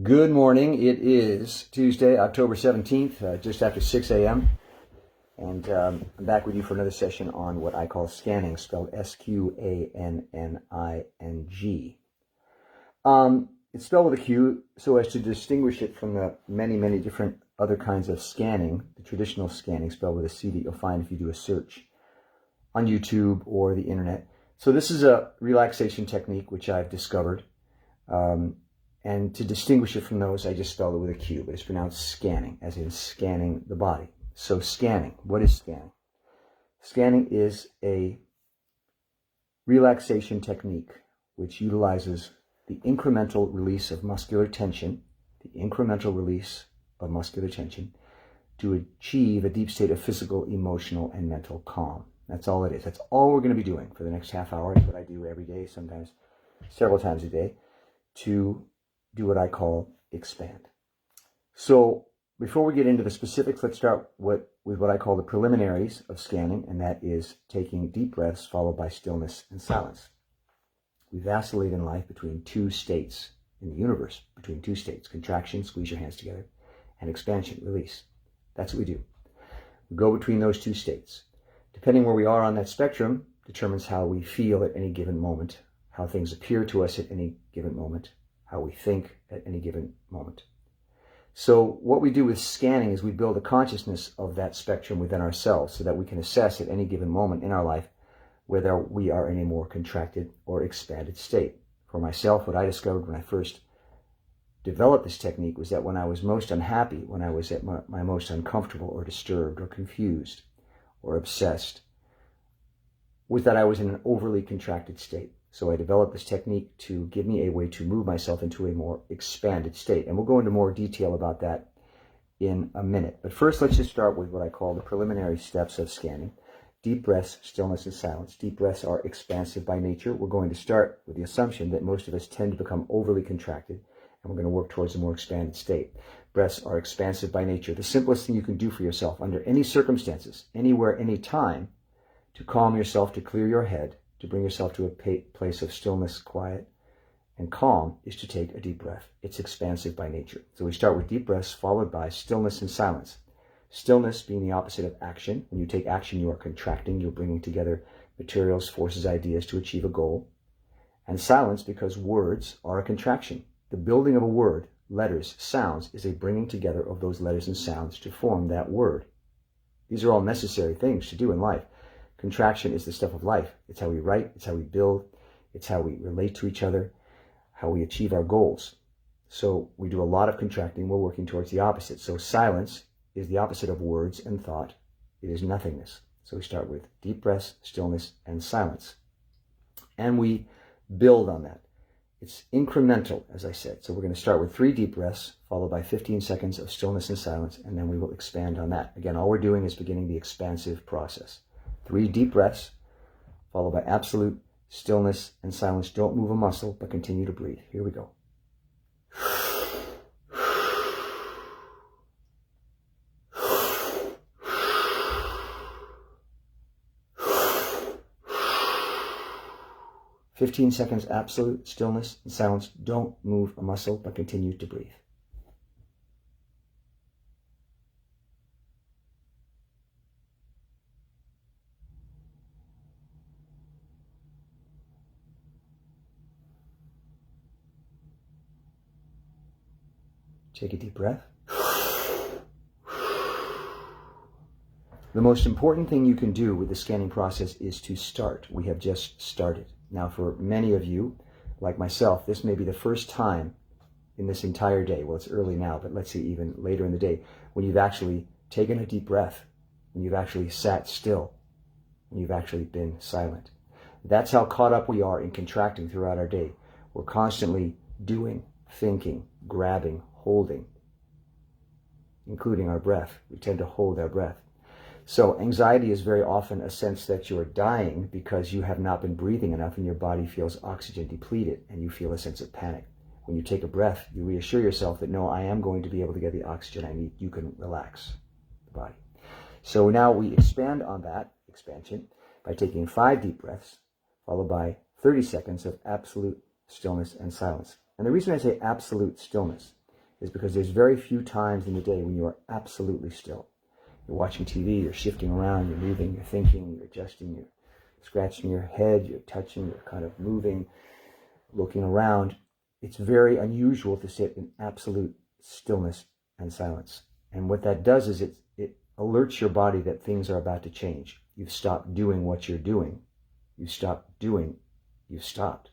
Good morning. It is Tuesday, October 17th, just after 6 a.m. And I'm back with you for another session on what I call scanning, spelled S-Q-A-N-N-I-N-G. It's spelled with a Q so as to distinguish it from the many different other kinds of scanning, the traditional scanning spelled with a C that you'll find if you do a search on YouTube or the internet. So this is a relaxation technique which I've discovered. And to distinguish it from those, I just spelled it with a Q, but it's pronounced scanning, as in scanning the body. So scanning, what is scanning? Scanning is a relaxation technique which utilizes the incremental release of muscular tension, to achieve a deep state of physical, emotional, and mental calm. That's all it is. That's all we're going to be doing for the next half hour. It's what I do every day, sometimes several times a day, to do what I call expand. So before we get into the specifics, let's start with what I call the preliminaries of scanning, and that is taking deep breaths followed by stillness and silence. We vacillate in life between two states in the universe, between two states: contraction, squeeze your hands together, and expansion, release. That's what we do. We go between those two states. Depending where we are on that spectrum determines how we feel at any given moment, how things appear to us at any given moment, how we think at any given moment. So what we do with scanning is we build a consciousness of that spectrum within ourselves so that we can assess at any given moment in our life whether we are in a more contracted or expanded state. For myself, what I discovered when I first developed this technique was that when I was most unhappy, when I was at my most uncomfortable or disturbed or confused or obsessed, was that I was in an overly contracted state. So I developed this technique to give me a way to move myself into a more expanded state. And we'll go into more detail about that in a minute. But first, let's just start with what I call the preliminary steps of scanning. Deep breaths, stillness, and silence. Deep breaths are expansive by nature. We're going to start with the assumption that most of us tend to become overly contracted, and we're going to work towards a more expanded state. Breaths are expansive by nature. The simplest thing you can do for yourself under any circumstances, anywhere, anytime, to calm yourself, to clear your head, to bring yourself to a place of stillness, quiet, and calm, is to take a deep breath. It's expansive by nature. So we start with deep breaths followed by stillness and silence. Stillness being the opposite of action. When you take action, you are contracting. You're bringing together materials, forces, ideas to achieve a goal. And silence because words are a contraction. The building of a word, letters, sounds, is a bringing together of those letters and sounds to form that word. These are all necessary things to do in life. Contraction is the stuff of life. It's how we write, it's how we build, it's how we relate to each other, how we achieve our goals. So we do a lot of contracting. We're working towards the opposite. So silence is the opposite of words and thought. It is nothingness. So we start with deep breaths, stillness, and silence. And we build on that. It's incremental, as I said. So we're going to start with 3 deep breaths, followed by 15 seconds of stillness and silence, and then we will expand on that. Again, all we're doing is beginning the expansive process. 3 deep breaths, followed by absolute stillness and silence. Don't move a muscle, but continue to breathe. Here we go. "15 seconds absolute stillness and silence. Don't move a muscle, but continue to breathe." Take a deep breath. The most important thing you can do with the scanning process is to start. We have just started. Now, for many of you, like myself, this may be the first time in this entire day, well, it's early now, but let's say even later in the day, when you've actually taken a deep breath, when you've actually sat still, when you've actually been silent. That's how caught up we are in contracting throughout our day. We're constantly doing, thinking, grabbing, holding, including our breath. We tend to hold our breath. So anxiety is very often a sense that you're dying because you have not been breathing enough and your body feels oxygen depleted and you feel a sense of panic. When you take a breath, you reassure yourself that, no, I am going to be able to get the oxygen I need. You can relax the body. So now we expand on that expansion by taking 5 deep breaths, followed by 30 seconds of absolute stillness and silence. And the reason I say absolute stillness is because there's very few times in the day when you are absolutely still. You're watching TV, you're shifting around, you're moving, you're thinking, you're adjusting, you're scratching your head, you're touching, you're kind of moving, looking around. It's very unusual to sit in absolute stillness and silence. And what that does is it alerts your body that things are about to change. You've stopped doing what you're doing. You've stopped doing, you've stopped.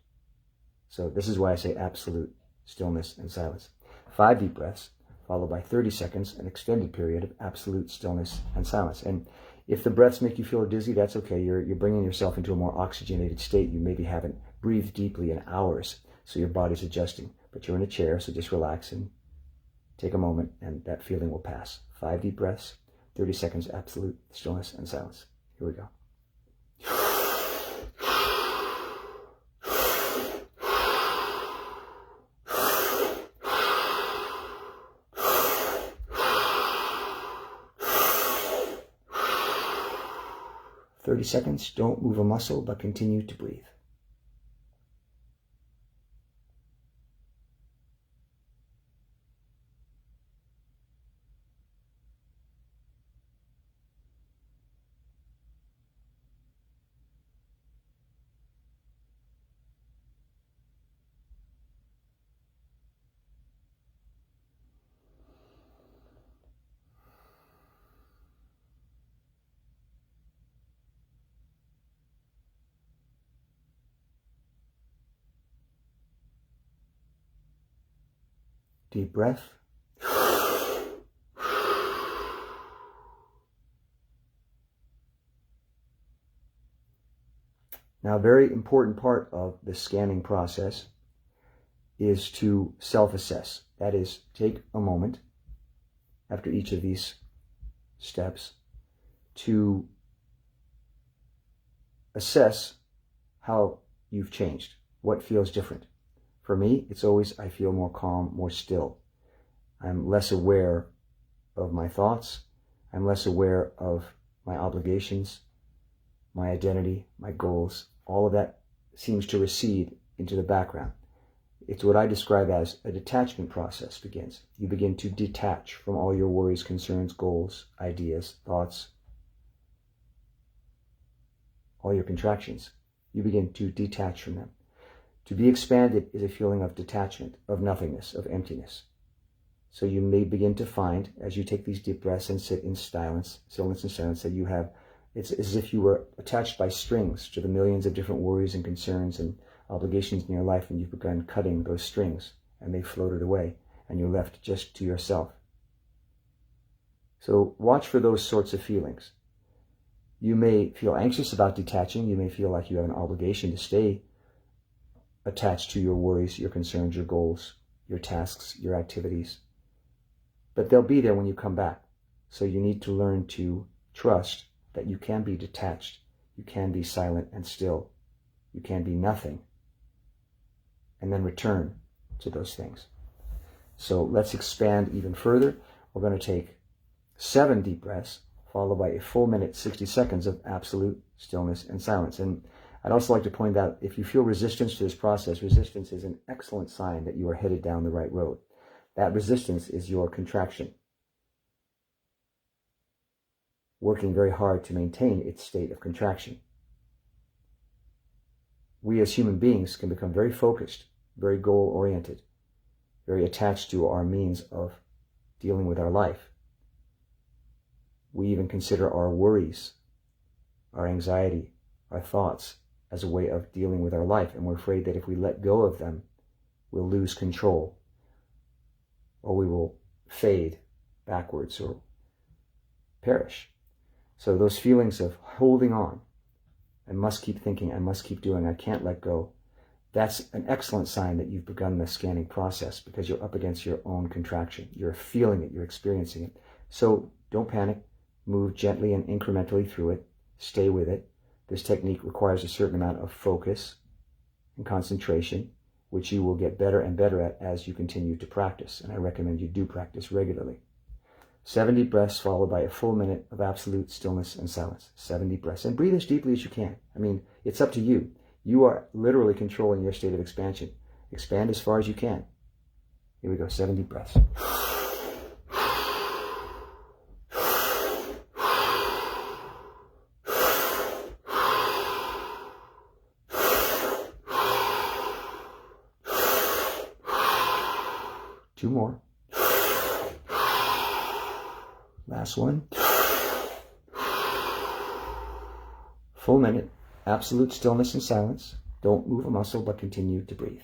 So this is why I say absolute stillness and silence. 5 deep breaths, followed by 30 seconds, an extended period of absolute stillness and silence. And if the breaths make you feel dizzy, that's okay. You're bringing yourself into a more oxygenated state. You maybe haven't breathed deeply in hours, so your body's adjusting. But you're in a chair, so just relax and take a moment, and that feeling will pass. 5 deep breaths, 30 seconds, absolute stillness and silence. Here we go. 30 seconds, don't move a muscle, but continue to breathe. Deep breath. Now, a very important part of the scanning process is to self-assess. That is, take a moment after each of these steps to assess how you've changed, what feels different. For me, it's always I feel more calm, more still. I'm less aware of my thoughts. I'm less aware of my obligations, my identity, my goals. All of that seems to recede into the background. It's what I describe as a detachment process begins. You begin to detach from all your worries, concerns, goals, ideas, thoughts, all your contractions. You begin to detach from them. To be expanded is a feeling of detachment, of nothingness, of emptiness. So you may begin to find, as you take these deep breaths and sit in stillness and silence, that you have, it's as if you were attached by strings to the millions of different worries and concerns and obligations in your life, and you've begun cutting those strings, and they floated away, and you're left just to yourself. So watch for those sorts of feelings. You may feel anxious about detaching. You may feel like you have an obligation to stay attached to your worries, your concerns, your goals, your tasks, your activities. But they'll be there when you come back. So you need to learn to trust that you can be detached. You can be silent and still. You can be nothing. And then return to those things. So let's expand even further. We're going to take 7 deep breaths, followed by a full minute, 60 seconds of absolute stillness and silence. And I'd also like to point out, if you feel resistance to this process, resistance is an excellent sign that you are headed down the right road. That resistance is your contraction, working very hard to maintain its state of contraction. We as human beings can become very focused, very goal-oriented, very attached to our means of dealing with our life. We even consider our worries, our anxiety, our thoughts as a way of dealing with our life, and we're afraid that if we let go of them, we'll lose control, or we will fade backwards or perish. So those feelings of holding on, I must keep thinking, I must keep doing, I can't let go, that's an excellent sign that you've begun the scanning process, because you're up against your own contraction. You're feeling it, you're experiencing it. So don't panic, move gently and incrementally through it, stay with it. This technique requires a certain amount of focus and concentration, which you will get better and better at as you continue to practice. And I recommend you do practice regularly. 7 deep breaths followed by a full minute of absolute stillness and silence. 7 deep breaths. And breathe as deeply as you can. I mean, it's up to you. You are literally controlling your state of expansion. Expand as far as you can. Here we go, 7 deep breaths. 2 more. Last one. Full minute, absolute stillness and silence. Don't move a muscle, but continue to breathe.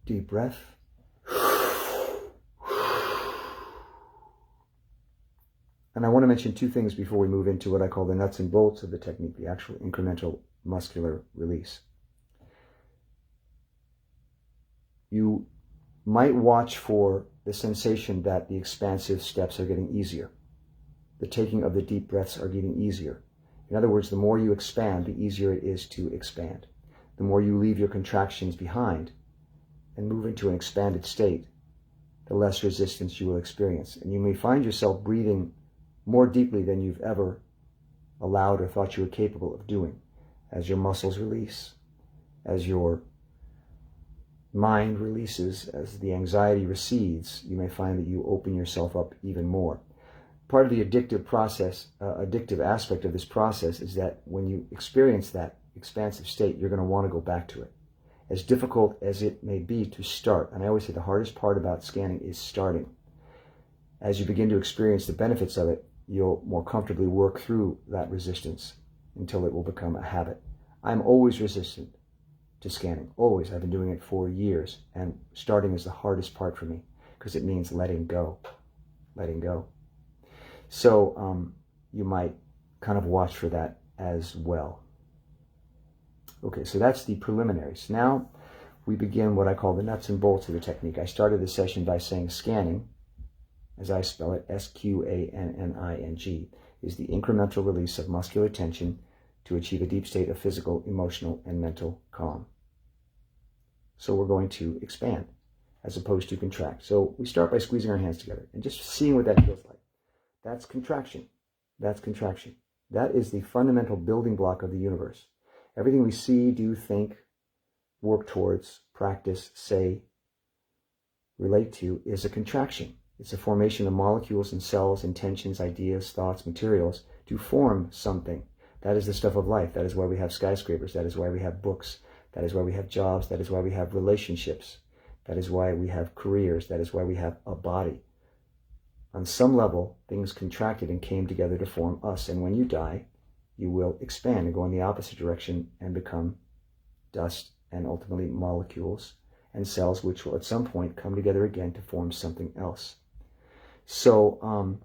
Deep breath. And I want to mention 2 things before we move into what I call the nuts and bolts of the technique, the actual incremental muscular release. You might watch for the sensation that the expansive steps are getting easier. The taking of the deep breaths are getting easier. In other words, the more you expand, the easier it is to expand. The more you leave your contractions behind and move into an expanded state, the less resistance you will experience. And you may find yourself breathing more deeply than you've ever allowed or thought you were capable of doing. As your muscles release, as your mind releases, as the anxiety recedes, you may find that you open yourself up even more. Part of the addictive aspect of this process is that when you experience that expansive state, you're going to want to go back to it. As difficult as it may be to start, and I always say the hardest part about scanning is starting. As you begin to experience the benefits of it, you'll more comfortably work through that resistance until it will become a habit. I'm always resistant to scanning, always. I've been doing it for years, and starting is the hardest part for me because it means letting go. So you might kind of watch for that as well. Okay, so that's the preliminaries. Now we begin what I call the nuts and bolts of the technique. I started the session by saying scanning, as I spell it, Sqanning, is the incremental release of muscular tension to achieve a deep state of physical, emotional, and mental calm. So we're going to expand as opposed to contract. So we start by squeezing our hands together and just seeing what that feels like. That's contraction. That's contraction. That is the fundamental building block of the universe. Everything we see, do, think, work towards, practice, say, relate to is a contraction. It's a formation of molecules and cells, intentions, ideas, thoughts, materials to form something. That is the stuff of life. That is why we have skyscrapers. That is why we have books. That is why we have jobs. That is why we have relationships. That is why we have careers. That is why we have a body. On some level, things contracted and came together to form us. And when you die, you will expand and go in the opposite direction and become dust and ultimately molecules and cells, which will at some point come together again to form something else. So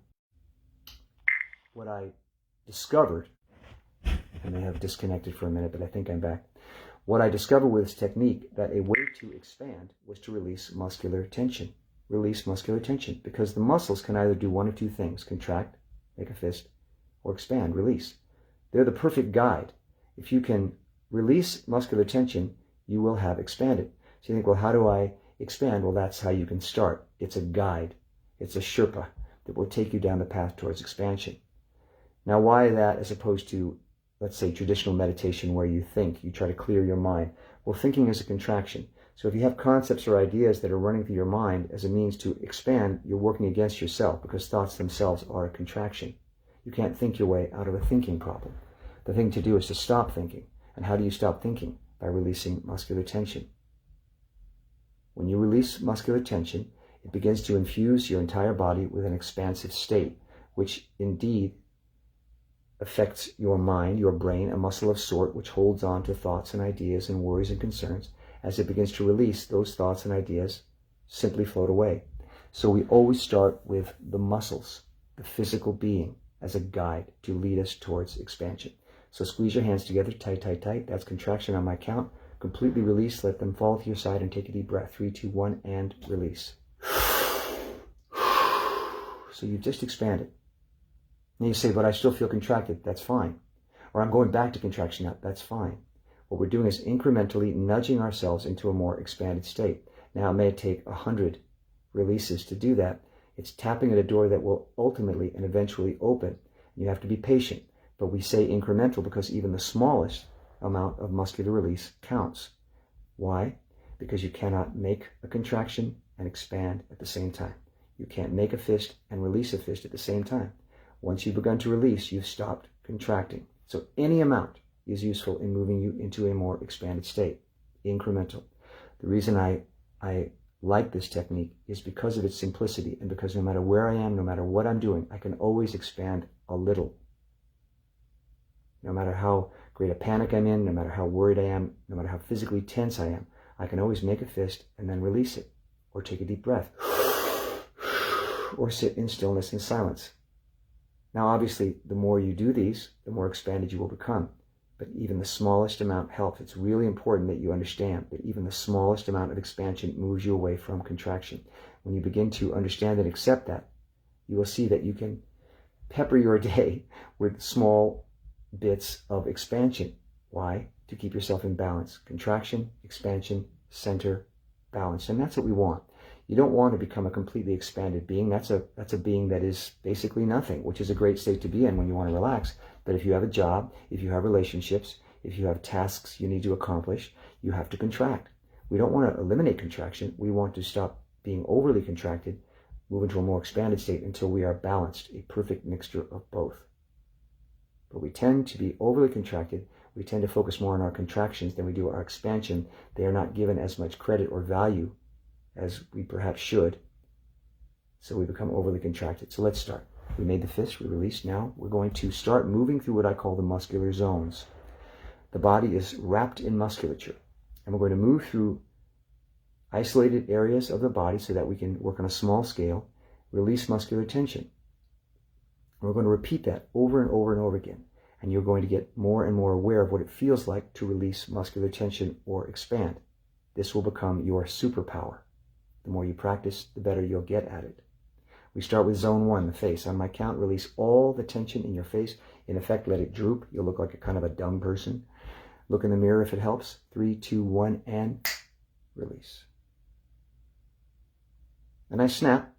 what I discovered, I may have disconnected for a minute, but I think I'm back. What I discovered with this technique, that a way to expand was to release muscular tension. Release muscular tension, because the muscles can either do one of 2 things: contract, make a fist, or expand, release. They're the perfect guide. If you can release muscular tension, you will have expanded. So you think, well, how do I expand? Well, that's how you can start. It's a guide. It's a Sherpa that will take you down the path towards expansion. Now, why that as opposed to, let's say, traditional meditation where you think, you try to clear your mind? Well, thinking is a contraction. So if you have concepts or ideas that are running through your mind as a means to expand, you're working against yourself, because thoughts themselves are a contraction. You can't think your way out of a thinking problem. The thing to do is to stop thinking. And how do you stop thinking? By releasing muscular tension. When you release muscular tension, it begins to infuse your entire body with an expansive state, which indeed affects your mind, your brain, a muscle of sort which holds on to thoughts and ideas and worries and concerns. As it begins to release, those thoughts and ideas simply float away. So we always start with the muscles, the physical being, as a guide to lead us towards expansion. So squeeze your hands together, tight, tight, tight. That's contraction on my count. Completely release, let them fall to your side, and take a deep breath. 3, 2, 1, and release. So you've just expanded. And you say, but I still feel contracted. That's fine. Or I'm going back to contraction now. That's fine. What we're doing is incrementally nudging ourselves into a more expanded state. Now, it may take 100 releases to do that. It's tapping at a door that will ultimately and eventually open. You have to be patient. But we say incremental because even the smallest amount of muscular release counts. Why? Because you cannot make a contraction and expand at the same time. You can't make a fist and release a fist at the same time. Once you've begun to release, you've stopped contracting. So any amount is useful in moving you into a more expanded state, incremental. The reason I like this technique is because of its simplicity and because no matter where I am, no matter what I'm doing, I can always expand a little. No matter how great a panic I'm in, no matter how worried I am, no matter how physically tense I am, I can always make a fist and then release it, or take a deep breath, or sit in stillness and silence. Now, obviously, the more you do these, the more expanded you will become. But even the smallest amount helps. It's really important that you understand that even the smallest amount of expansion moves you away from contraction. When you begin to understand and accept that, you will see that you can pepper your day with small bits of expansion. Why? To keep yourself in balance. Contraction, expansion, center, balance. And that's what we want. You don't want to become a completely expanded being. That's a being that is basically nothing, which is a great state to be in when you want to relax. But if you have a job, if you have relationships, if you have tasks you need to accomplish, you have to contract. We don't want to eliminate contraction. We want to stop being overly contracted, move into a more expanded state until we are balanced, a perfect mixture of both. But we tend to be overly contracted. We tend to focus more on our contractions than we do our expansion. They are not given as much credit or value as we perhaps should. So we become overly contracted. So let's start. We made the fist, we released. Now we're going to start moving through what I call the muscular zones. The body is wrapped in musculature. And we're going to move through isolated areas of the body so that we can work on a small scale, release muscular tension. And we're going to repeat that over and over and over again. And you're going to get more and more aware of what it feels like to release muscular tension or expand. This will become your superpower. The more you practice, the better you'll get at it. We start with zone 1, the face. On my count, release all the tension in your face. In effect, let it droop. You'll look like a kind of a dumb person. Look in the mirror if it helps. 3, 2, 1, and release. And I snap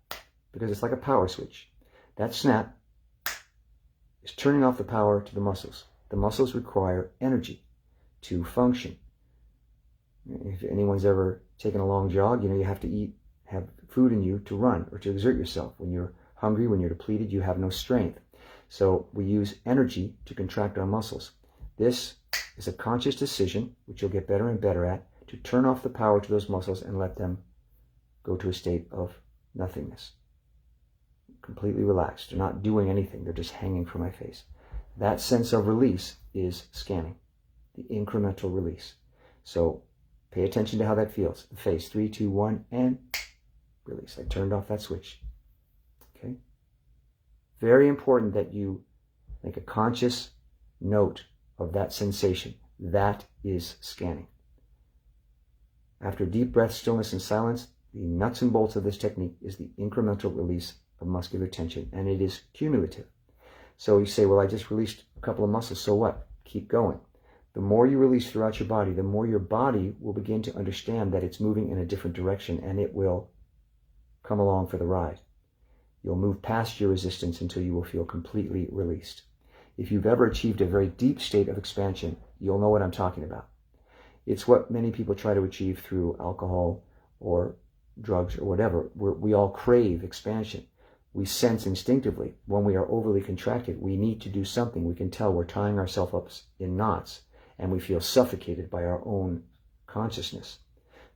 because it's like a power switch. That snap is turning off the power to the muscles. The muscles require energy to function. If anyone's ever taken a long jog, you have to eat, have food in you to run or to exert yourself. When you're hungry, when you're depleted, you have no strength. So we use energy to contract our muscles. This is a conscious decision, which you'll get better and better at, to turn off the power to those muscles and let them go to a state of nothingness. Completely relaxed. They're not doing anything. They're just hanging from my face. That sense of release is scanning, the incremental release. So pay attention to how that feels. The face, 3, 2, 1, and release. I turned off that switch. Okay? Very important that you make a conscious note of that sensation. That is scanning. After deep breath, stillness, and silence, the nuts and bolts of this technique is the incremental release of muscular tension, and it is cumulative. So you say, well, I just released a couple of muscles, so what? Keep going. The more you release throughout your body, the more your body will begin to understand that it's moving in a different direction, and it will come along for the ride. You'll move past your resistance until you will feel completely released. If you've ever achieved a very deep state of expansion, you'll know what I'm talking about. It's what many people try to achieve through alcohol or drugs or whatever. We all crave expansion. We sense instinctively when we are overly contracted, we need to do something. We can tell we're tying ourselves up in knots, and we feel suffocated by our own consciousness.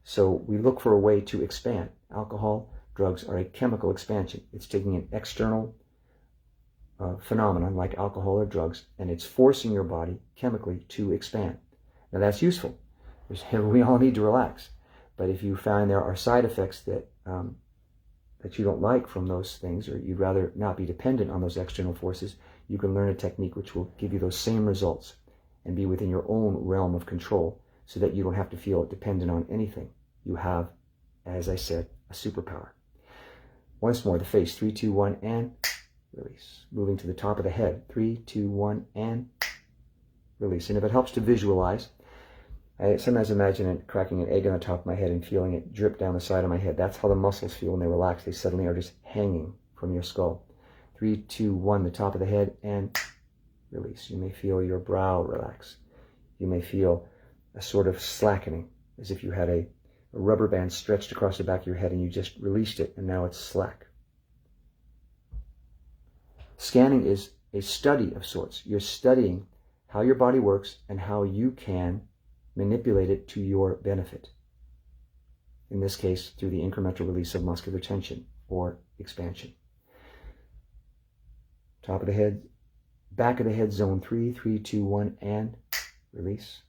So we look for a way to expand. Alcohol, drugs are a chemical expansion. It's taking an external phenomenon like alcohol or drugs, and it's forcing your body chemically to expand. Now that's useful. We all need to relax. But if you find there are side effects that you don't like from those things, or you'd rather not be dependent on those external forces, you can learn a technique which will give you those same results and be within your own realm of control so that you don't have to feel dependent on anything. You have, as I said, a superpower. Once more, the face. 3, 2, 1, and release. Moving to the top of the head. 3, 2, 1, and release. And if it helps to visualize, I sometimes imagine it cracking an egg on the top of my head and feeling it drip down the side of my head. That's how the muscles feel when they relax. They suddenly are just hanging from your skull. 3, 2, 1, the top of the head, and release. You may feel your brow relax. You may feel a sort of slackening, as if you had a rubber band stretched across the back of your head and you just released it, and now it's slack. Sqanning is a study of sorts. You're studying how your body works and how you can manipulate it to your benefit. In this case, through the incremental release of muscular tension or expansion. Top of the head, back of the head, zone 3, 3, 2, 1, and release.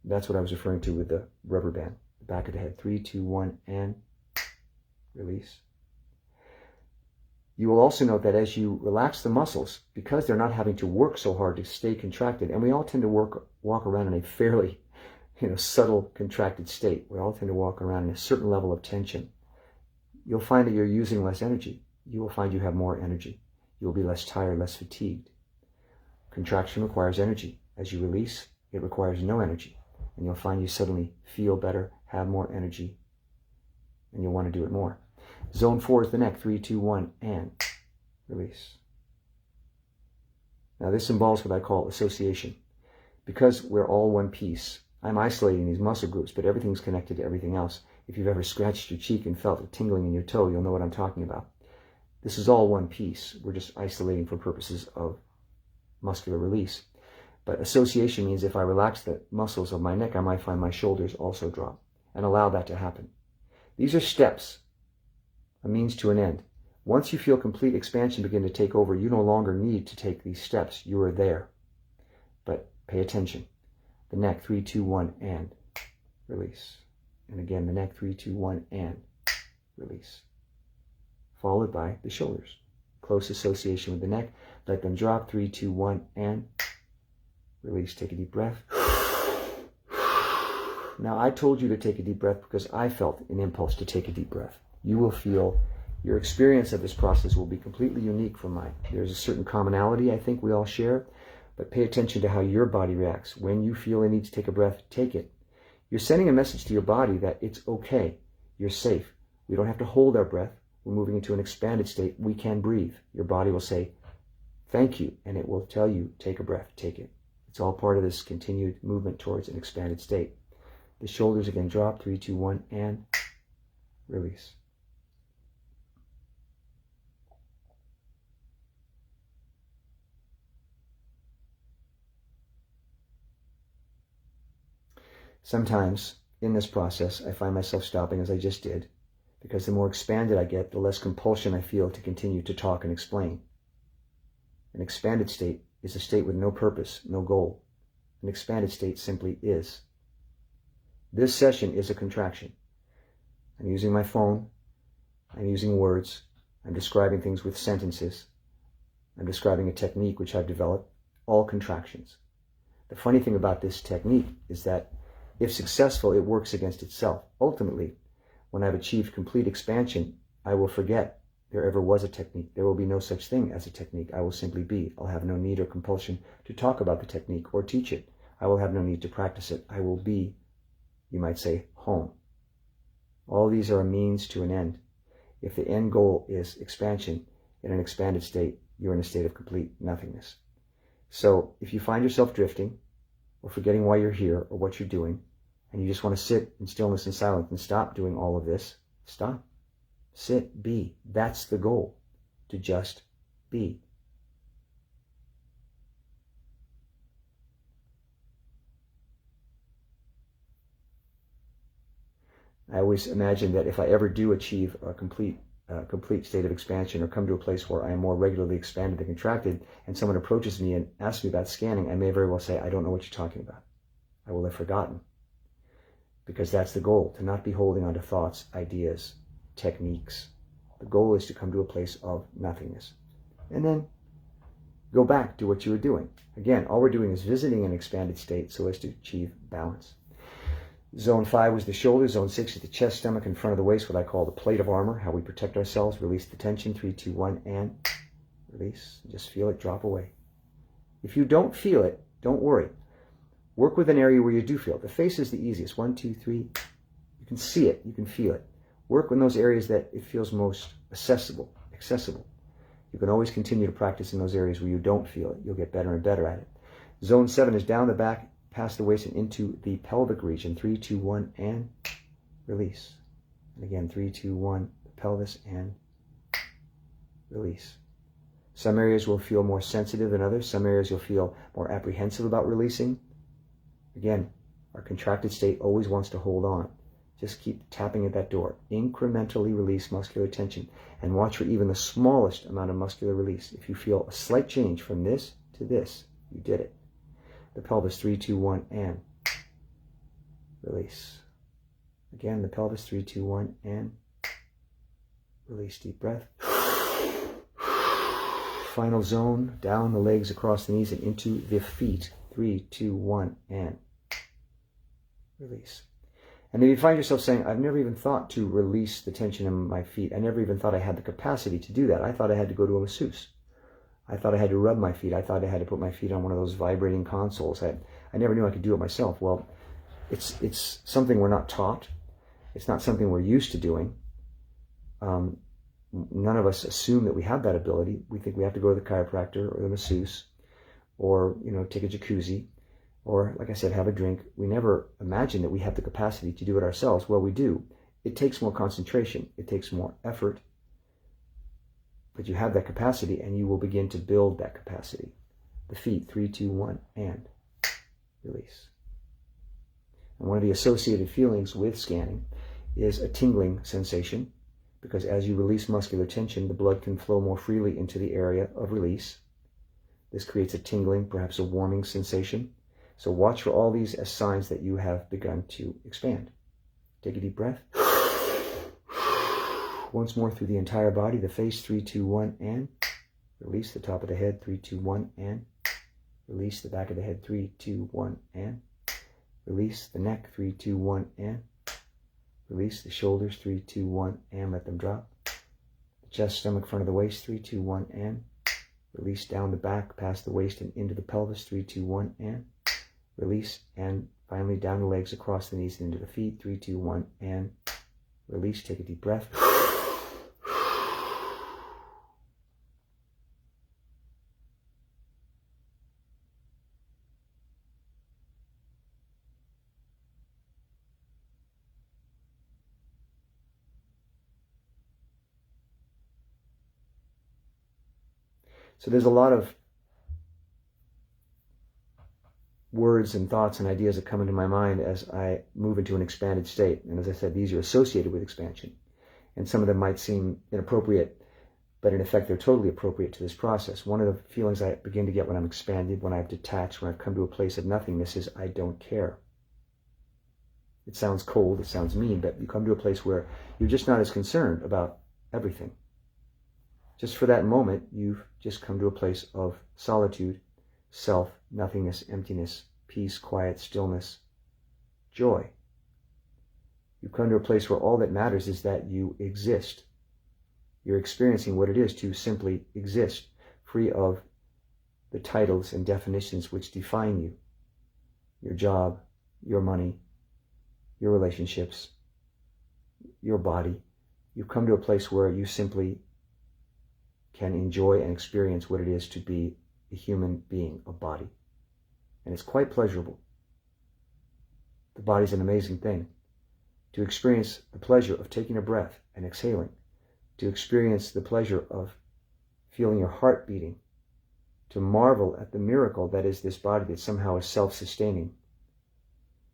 That's what I was referring to with the rubber band. The back of the head, 3, 2, 1, and release. You will also note that as you relax the muscles, because they're not having to work so hard to stay contracted, and we all tend to walk around in a fairly subtle contracted state. We all tend to walk around in a certain level of tension. You'll find that you're using less energy. You will find you have more energy. You will be less tired, less fatigued. Contraction requires energy. As you release, it requires no energy. And you'll find you suddenly feel better, have more energy, and you'll want to do it more. Zone 4 is the neck. 3, 2, 1, and release. Now this involves what I call association. Because we're all one piece, I'm isolating these muscle groups, but everything's connected to everything else. If you've ever scratched your cheek and felt a tingling in your toe, you'll know what I'm talking about. This is all one piece. We're just isolating for purposes of muscular release. But association means if I relax the muscles of my neck, I might find my shoulders also drop, and allow that to happen. These are steps, a means to an end. Once you feel complete expansion begin to take over, you no longer need to take these steps. You are there. But pay attention. The neck, 3, 2, 1, and release. And again, the neck, 3, 2, 1, and release. Followed by the shoulders. Close association with the neck. Let them drop. 3, 2, 1, and release. Take a deep breath. Now, I told you to take a deep breath because I felt an impulse to take a deep breath. You will feel your experience of this process will be completely unique from mine. There's a certain commonality I think we all share, but pay attention to how your body reacts. When you feel a need to take a breath, take it. You're sending a message to your body that it's okay. You're safe. We don't have to hold our breath. We're moving into an expanded state. We can breathe. Your body will say, thank you, and it will tell you, take a breath, take it. It's all part of this continued movement towards an expanded state. The shoulders again drop, 3, 2, 1, and release. Sometimes in this process, I find myself stopping as I just did, because the more expanded I get, the less compulsion I feel to continue to talk and explain. An expanded state is a state with no purpose, no goal. An expanded state simply is. This session is a contraction. I'm using my phone. I'm using words. I'm describing things with sentences. I'm describing a technique which I've developed, all contractions. The funny thing about this technique is that if successful, it works against itself. Ultimately, when I've achieved complete expansion, I will forget there ever was a technique. There will be no such thing as a technique. I will simply be. I'll have no need or compulsion to talk about the technique or teach it. I will have no need to practice it. I will be, you might say, home. All these are a means to an end. If the end goal is expansion, in an expanded state, you're in a state of complete nothingness. So if you find yourself drifting or forgetting why you're here or what you're doing, and you just want to sit in stillness and silence and stop doing all of this, stop. Sit, be. That's the goal, to just be. I always imagine that if I ever do achieve a complete state of expansion or come to a place where I am more regularly expanded than contracted, and someone approaches me and asks me about scanning, I may very well say, I don't know what you're talking about. I will have forgotten. Because that's the goal, to not be holding on to thoughts, ideas, techniques. The goal is to come to a place of nothingness. And then go back to what you were doing. Again, all we're doing is visiting an expanded state so as to achieve balance. Zone 5 was the shoulder. Zone 6 is the chest, stomach, in front of the waist, what I call the plate of armor, how we protect ourselves. Release the tension. 3, 2, 1, and release. Just feel it drop away. If you don't feel it, don't worry. Work with an area where you do feel it. The face is the easiest. 1, 2, 3. You can see it. You can feel it. Work in those areas that it feels most accessible. You can always continue to practice in those areas where you don't feel it. You'll get better and better at it. Zone 7 is down the back, past the waist, and into the pelvic region. 3, 2, 1, and release. And again, 3, 2, 1, the pelvis, and release. Some areas will feel more sensitive than others. Some areas you'll feel more apprehensive about releasing. Again, our contracted state always wants to hold on. Just keep tapping at that door. Incrementally release muscular tension and watch for even the smallest amount of muscular release. If you feel a slight change from this to this, you did it. The pelvis, 3, 2, 1, and release. Again, the pelvis, 3, 2, 1, and release. Deep breath. Final zone, down the legs, across the knees, and into the feet. 3, 2, 1, and release. And if you find yourself saying, I've never even thought to release the tension in my feet. I never even thought I had the capacity to do that. I thought I had to go to a masseuse. I thought I had to rub my feet. I thought I had to put my feet on one of those vibrating consoles. I never knew I could do it myself. Well, it's something we're not taught. It's not something we're used to doing. None of us assume that we have that ability. We think we have to go to the chiropractor or the masseuse, or take a jacuzzi, or, like I said, have a drink. We never imagine that we have the capacity to do it ourselves. Well, we do. It takes more concentration. It takes more effort. But you have that capacity, and you will begin to build that capacity. The feet, 3, 2, 1, and release. And one of the associated feelings with scanning is a tingling sensation, because as you release muscular tension, the blood can flow more freely into the area of release. This creates a tingling, perhaps a warming sensation. So watch for all these as signs that you have begun to expand. Take a deep breath. Once more through the entire body. The face, 3, 2, 1, and release. The top of the head, 3, 2, 1, and release. The back of the head, 3, 2, 1, and release. The neck, 3, 2, 1, and release. The shoulders, 3, 2, 1, and let them drop. The chest, stomach, front of the waist, 3, 2, 1, and release. Down the back, past the waist, and into the pelvis, 3, 2, 1, and release. And finally down the legs, across the knees, and into the feet, 3, 2, 1, and release. Take a deep breath. So there's a lot of words and thoughts and ideas that come into my mind as I move into an expanded state. And as I said, these are associated with expansion. And some of them might seem inappropriate, but in effect, they're totally appropriate to this process. One of the feelings I begin to get when I'm expanded, when I've detached, when I've come to a place of nothingness is I don't care. It sounds cold, it sounds mean, but you come to a place where you're just not as concerned about everything. Just for that moment, you've just come to a place of solitude, self, nothingness, emptiness, peace, quiet, stillness, joy. You've come to a place where all that matters is that you exist. You're experiencing what it is to simply exist, free of the titles and definitions which define you. Your job, your money, your relationships, your body. You've come to a place where you simply can enjoy and experience what it is to be a human being, a body. And it's quite pleasurable. The body's an amazing thing. To experience the pleasure of taking a breath and exhaling, to experience the pleasure of feeling your heart beating, to marvel at the miracle that is this body that somehow is self-sustaining,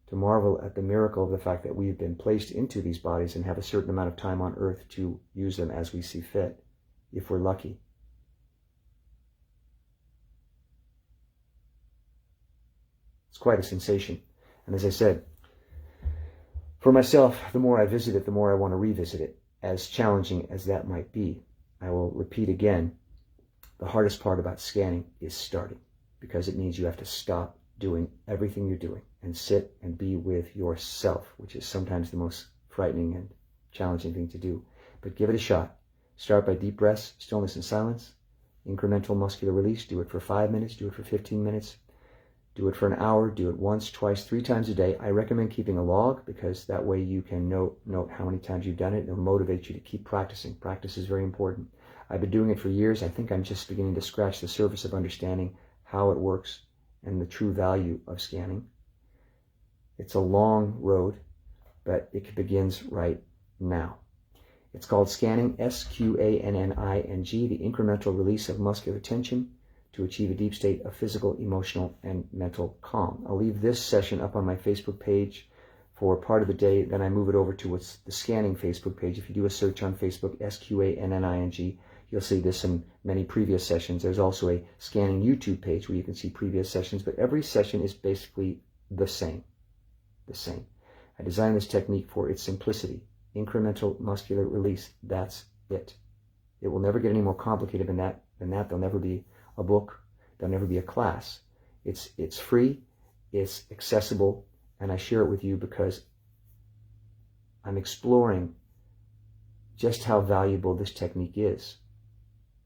to marvel at the miracle of the fact that we've been placed into these bodies and have a certain amount of time on earth to use them as we see fit, if we're lucky. It's quite a sensation. And as I said, for myself, the more I visit it, the more I want to revisit it, as challenging as that might be. I will repeat again, the hardest part about scanning is starting, because it means you have to stop doing everything you're doing and sit and be with yourself, which is sometimes the most frightening and challenging thing to do. But give it a shot. Start by deep breaths, stillness and silence, incremental muscular release. Do it for 5 minutes, do it for 15 minutes, do it for an hour, do it once, twice, 3 times a day. I recommend keeping a log, because that way you can note how many times you've done it. It'll motivate you to keep practicing. Practice is very important. I've been doing it for years. I think I'm just beginning to scratch the surface of understanding how it works and the true value of scanning. It's a long road, but it begins right now. It's called Sqanning, Sqanning, the incremental release of muscular tension to achieve a deep state of physical, emotional, and mental calm. I'll leave this session up on my Facebook page for part of the day. Then I move it over to what's the Sqanning Facebook page. If you do a search on Facebook, Sqanning, you'll see this in many previous sessions. There's also a Sqanning YouTube page where you can see previous sessions, but every session is basically the same. I designed this technique for its simplicity. Incremental muscular release, that's it. It will never get any more complicated than that. There'll never be a book, there'll never be a class. It's free, it's accessible, and I share it with you because I'm exploring just how valuable this technique is.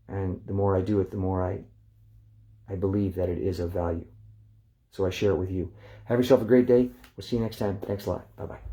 And the more I do it, the more I believe that it is of value. So I share it with you. Have yourself a great day. We'll see you next time. Thanks a lot. Bye-bye.